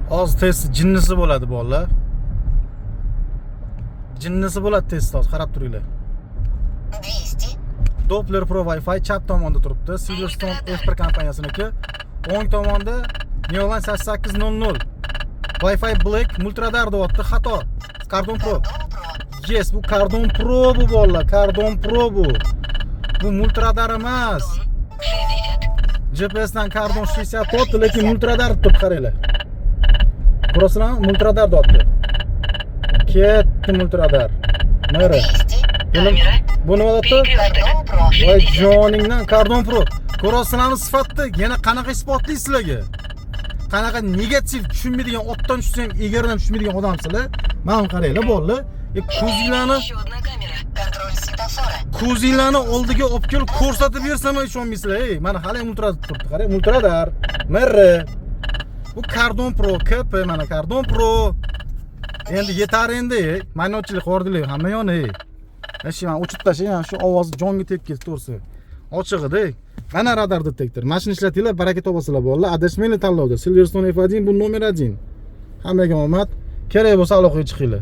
Hozir test jinnisi bo'ladi bolalar. Jinnisi bo'ladi test hozir qarab turinglar. 200. Doppler Pro Wi-Fi chap tomonda turibdi. Silverstone F1 kompaniyasiniki. O'ng tomonda Neoline 8800. Wi-Fi Black multiradar deyapti. Xato. Cardon Pro. Yes, bu Cardon Pro bu bolalar. Cardon Pro bu. Bu multiradar emas. 60. GPS dan Cardon 64, lekin multiradar turib qaranglar. Ko'rasizlarmi? Multiradar deyapti. Ketdi multiradar. Mana. 200. Buni nima deyapti? Cardon Pro. Voy joningdan Cardon Pro. Ko'rasizlarmi sifatni? Yana qanaqa isbotli sizlarga? Qanaqa negativ tushunmaydigan, otdan tushsang egardan tushmaydigan odamsizlar. Mana qaranglar bolalar. Ko'zinglarni Еще одна камера. Контроль светофора. ko'zinglarni oldiga olib kelib ko'rsatib bersam ishonmaysizlar. Ey, mana hali multiradar turibdi. Qarang, multiradar. Merre. Bu Cardon Pro KP, mana Cardon Pro. Endi yetar endi. Ma'nochilik xordilar hamma yoni. Eshi men o'chib tashlang, shu ovoz jonga tegib ketdi to'g'risi. Ochiq edi. Mana radar detektor. Mashina ishlatinglar, baraka topasizlar bolalar. Adashmanglar tanlovda. Silverstone F1 bu nomer 1. Hammaga omad. Kerak bo'lsa aloqaga chiqinglar.